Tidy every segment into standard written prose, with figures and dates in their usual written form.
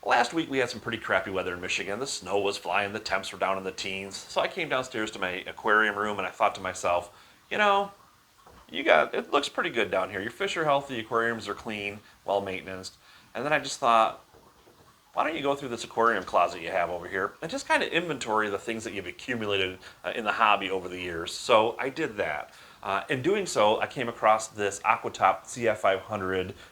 Last week we had some pretty crappy weather in Michigan. The snow was flying, the temps were down in the teens. So I came downstairs to my aquarium room and I thought to myself, you know, it looks pretty good down here. Your fish are healthy, aquariums are clean, well maintained. And then I just thought, why don't you go through this aquarium closet you have over here and just kind of inventory the things that you've accumulated in the hobby over the years. So I did that. In doing so, I came across this Aquatop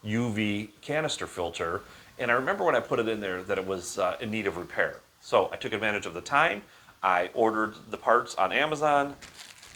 CF500UV Canister Filter, and I remember when I put it in there that it was in need of repair. So I took advantage of the time. I ordered the parts on Amazon.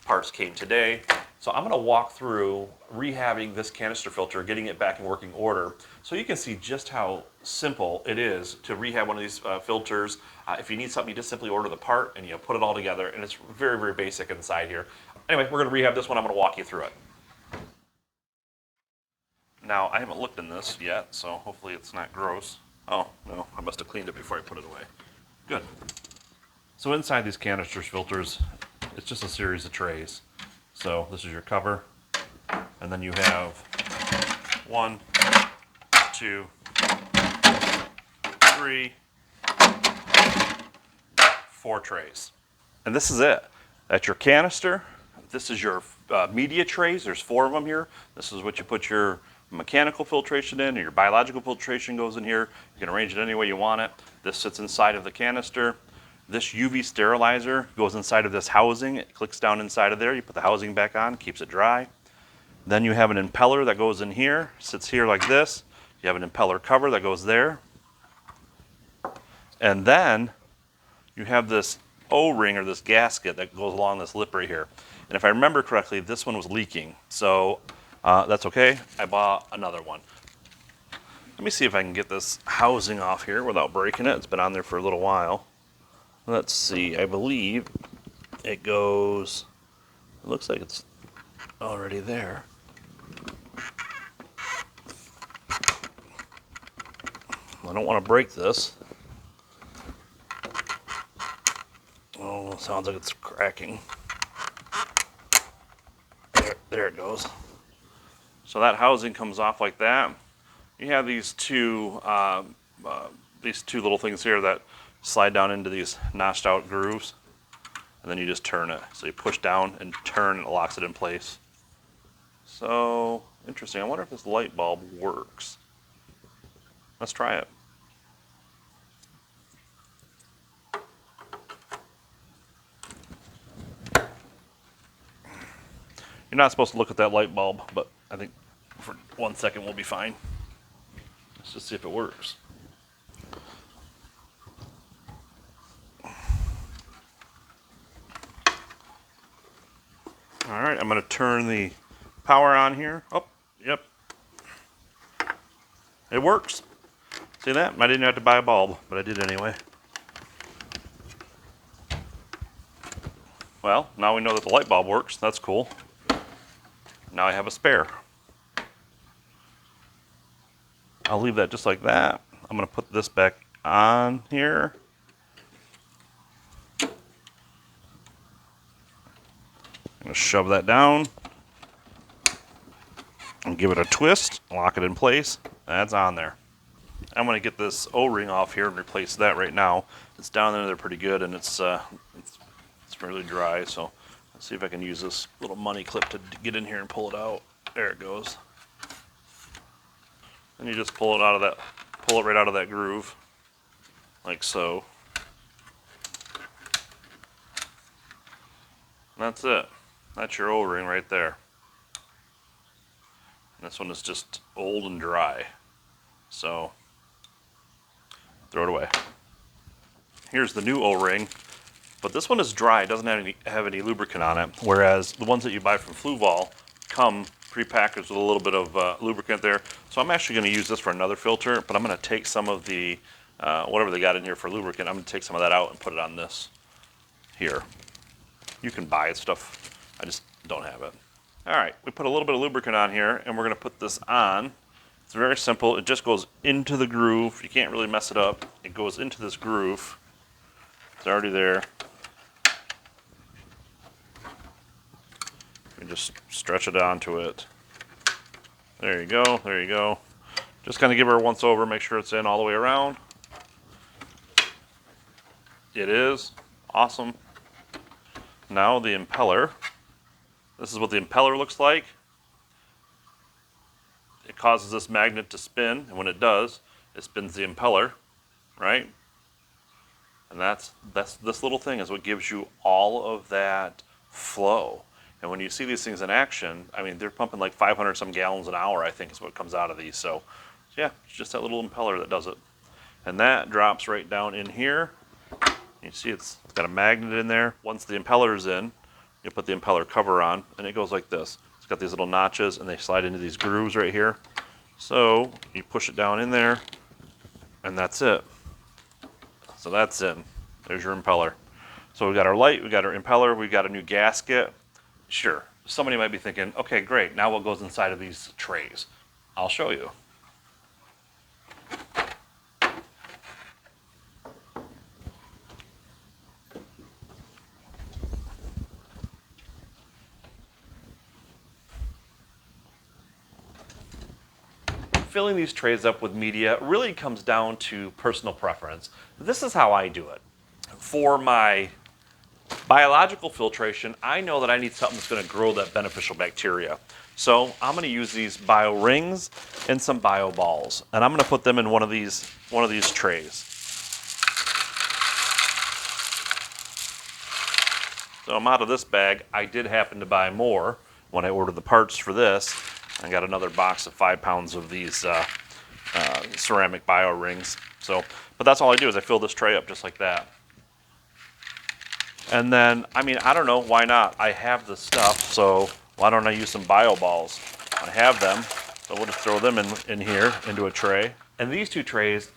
Parts came today. So I'm going to walk through rehabbing this canister filter, getting it back in working order, so you can see just how simple it is to rehab one of these filters. If you need something, you just simply order the part and you put it all together, and it's very, very basic inside here. Anyway, we're going to rehab this one. I'm going to walk you through it. Now, I haven't looked in this yet, so hopefully it's not gross. Oh, no, I must have cleaned it before I put it away. Good. So inside these canister filters, it's just a series of trays. So this is your cover, and then you have 1, 2, 3, 4 trays. And this is it. That's your canister. This is your media trays. There's 4 of them here. This is what you put your mechanical filtration in, or your biological filtration goes in here. You can arrange it any way you want it. This sits inside of the canister. This UV sterilizer goes inside of this housing. It clicks down inside of there. You put the housing back on, keeps it dry. Then you have an impeller that goes in here, sits here like this. You have an impeller cover that goes there. And then you have this O-ring, or this gasket, that goes along this lip right here. And if I remember correctly, this one was leaking. So that's okay. I bought another one. Let me see if I can get this housing off here without breaking it. It's been on there for a little while. Let's see, I believe it goes, it looks like it's already there. I don't want to break this. Oh, it sounds like it's cracking. There it goes. So that housing comes off like that. You have these two little things here that slide down into these notched out grooves, and then you just turn it. So you push down and turn, and it locks it in place. So interesting. I wonder if this light bulb works. Let's try it. You're not supposed to look at that light bulb, but I think for 1 second we'll be fine. Let's just see if it works. All right, I'm going to turn the power on here. Oh, yep. It works. See that? I didn't have to buy a bulb, but I did anyway. Well, now we know that the light bulb works. That's cool. Now I have a spare. I'll leave that just like that. I'm going to put this back on here. I'm going to shove that down and give it a twist, lock it in place. That's on there. I'm going to get this O-ring off here and replace that right now. It's down there pretty good, and it's really dry, so let's see if I can use this little money clip to get in here and pull it out. There it goes. And you just pull it right out of that groove, like so. And that's it. That's your O-ring right there. And this one is just old and dry, so throw it away. Here's the new O-ring, but this one is dry. It doesn't have any lubricant on it, whereas the ones that you buy from Fluval come prepackaged with a little bit of lubricant there. So I'm actually going to use this for another filter, but I'm going to take some of the whatever they got in here for lubricant. I'm going to take some of that out and put it on this here. You can buy stuff. I just don't have it. All right, we put a little bit of lubricant on here, and we're going to put this on. It's very simple. It just goes into the groove. You can't really mess it up. It goes into this groove. It's already there. You just stretch it onto it. There you go. There you go. Just kind of give her a once over, make sure it's in all the way around. It is awesome. Now the impeller. This is what the impeller looks like. It causes this magnet to spin, and when it does, it spins the impeller, right? And that's this little thing is what gives you all of that flow. And when you see these things in action, I mean, they're pumping like 500 some gallons an hour, I think is what comes out of these. So yeah, it's just that little impeller that does it. And that drops right down in here. You see it's got a magnet in there. Once the impeller is in, you put the impeller cover on, and it goes like this. It's got these little notches, and they slide into these grooves right here. So you push it down in there, and that's it. So that's in. There's your impeller. So we've got our light, we've got our impeller, we've got a new gasket. Sure, somebody might be thinking, okay, great, now what goes inside of these trays? I'll show you. Filling these trays up with media really comes down to personal preference. This is how I do it. For my biological filtration, I know that I need something that's going to grow that beneficial bacteria. So I'm going to use these bio rings and some bio balls, and I'm going to put them in one of these trays. So I'm out of this bag. I did happen to buy more when I ordered the parts for this. I got another box of 5 pounds of these ceramic bio rings. So, but that's all I do is I fill this tray up just like that. And then, I mean, I don't know, why not? I have the stuff, so why don't I use some bio balls? I have them, so we'll just throw them in here into a tray. And these two trays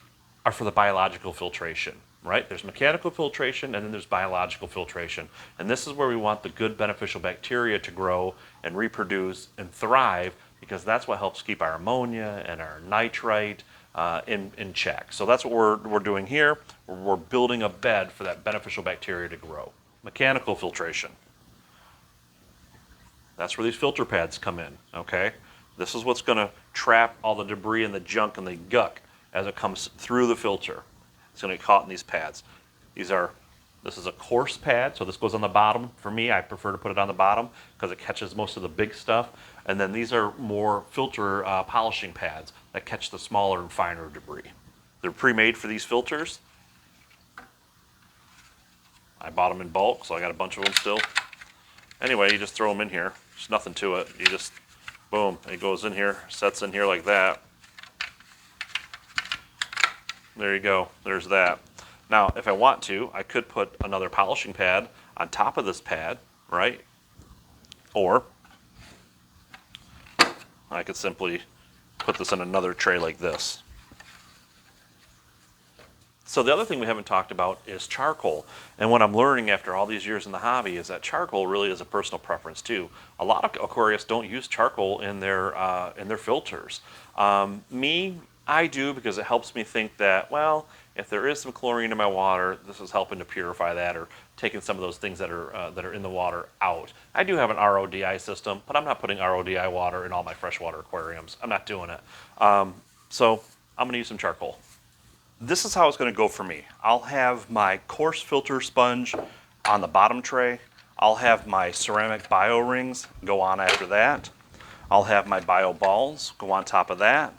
are for the biological filtration, right? There's mechanical filtration and then there's biological filtration. And this is where we want the good beneficial bacteria to grow and reproduce and thrive, because that's what helps keep our ammonia and our nitrite in check. So that's what we're doing here. We're building a bed for that beneficial bacteria to grow. Mechanical filtration. That's where these filter pads come in, okay? This is what's gonna trap all the debris and the junk and the guck as it comes through the filter. It's gonna get caught in these pads. This is a coarse pad, so this goes on the bottom. For me, I prefer to put it on the bottom because it catches most of the big stuff. And then these are more filter polishing pads that catch the smaller and finer debris. They're pre-made for these filters. I bought them in bulk, so I got a bunch of them still. Anyway, you just throw them in here. There's nothing to it. You just, boom, it goes in here, sets in here like that. There you go, there's that. Now, if I want to, I could put another polishing pad on top of this pad, right? Or I could simply put this in another tray like this. So the other thing we haven't talked about is charcoal. And what I'm learning after all these years in the hobby is that charcoal really is a personal preference too. A lot of aquarists don't use charcoal in their filters. Me, I do, because it helps me think that, well, if there is some chlorine in my water, this is helping to purify that, or taking some of those things that are in the water out. I do have an RODI system, but I'm not putting RODI water in all my freshwater aquariums. I'm not doing it. So I'm going to use some charcoal. This is how it's going to go for me. I'll have my coarse filter sponge on the bottom tray. I'll have my ceramic bio rings go on after that. I'll have my bio balls go on top of that.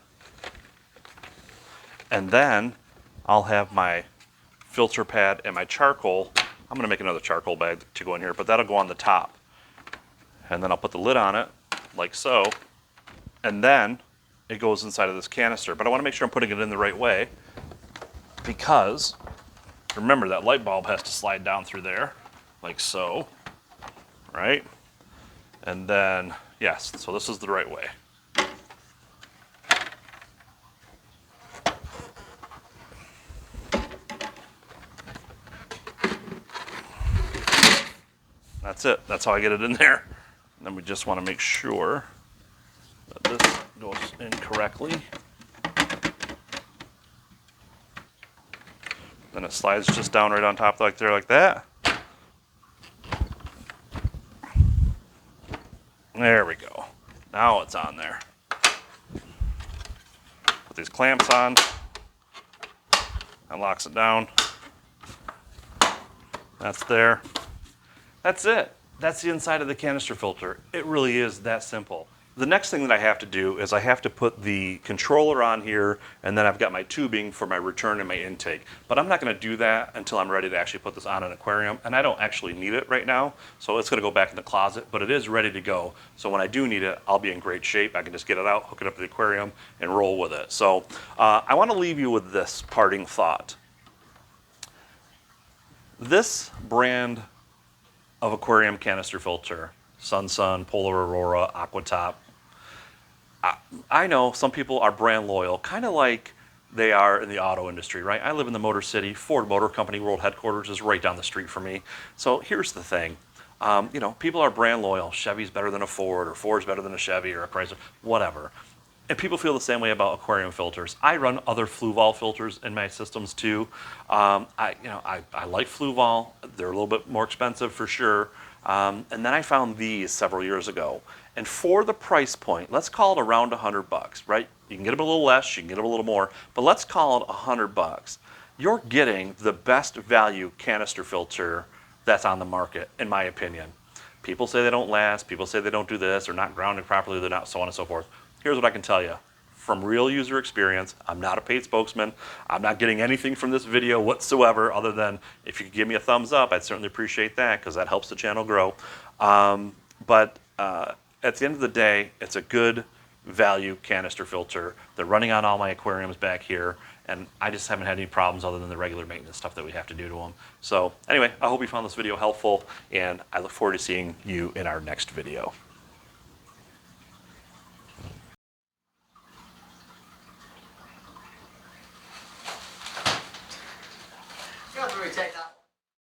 And then I'll have my filter pad and my charcoal. I'm going to make another charcoal bag to go in here, but that'll go on the top. And then I'll put the lid on it, like so. And then it goes inside of this canister. But I want to make sure I'm putting it in the right way, because remember that light bulb has to slide down through there, like so, right? And then, yes, so this is the right way. That's it. That's how I get it in there. And then we just want to make sure that this goes in correctly. Then it slides just down right on top like there, like that. There we go. Now it's on there. Put these clamps on. That locks it down. That's there. That's it. That's the inside of the canister filter. It really is that simple. The next thing that I have to do is I have to put the controller on here, and then I've got my tubing for my return and my intake. But I'm not going to do that until I'm ready to actually put this on an aquarium, and I don't actually need it right now, so it's going to go back in the closet, but it is ready to go. So when I do need it, I'll be in great shape. I can just get it out, hook it up to the aquarium, and roll with it. So I want to leave you with this parting thought. This brand of aquarium canister filter, SunSun, Polar Aurora, Aquatop, I know some people are brand loyal, kind of like they are in the auto industry, right? I live in the Motor City. Ford Motor Company World Headquarters is right down the street from me. So here's the thing. You know, people are brand loyal. Chevy's better than a Ford, or Ford's better than a Chevy, or a Chrysler, whatever. And people feel the same way about aquarium filters. I run other Fluval filters in my systems too. I like Fluval. They're a little bit more expensive for sure. And then I found these several years ago. And for the price point, let's call it around $100, right? You can get them a little less, you can get them a little more, but let's call it $100. You're getting the best value canister filter that's on the market, in my opinion. People say they don't last, people say they don't do this, they're not grounded properly, they're not so on and so forth. Here's what I can tell you. From real user experience, I'm not a paid spokesman. I'm not getting anything from this video whatsoever other than if you could give me a thumbs up, I'd certainly appreciate that because that helps the channel grow. But at the end of the day, it's a good value canister filter. They're running on all my aquariums back here, and I just haven't had any problems other than the regular maintenance stuff that we have to do to them. So anyway, I hope you found this video helpful, and I look forward to seeing you in our next video. You have to retake that.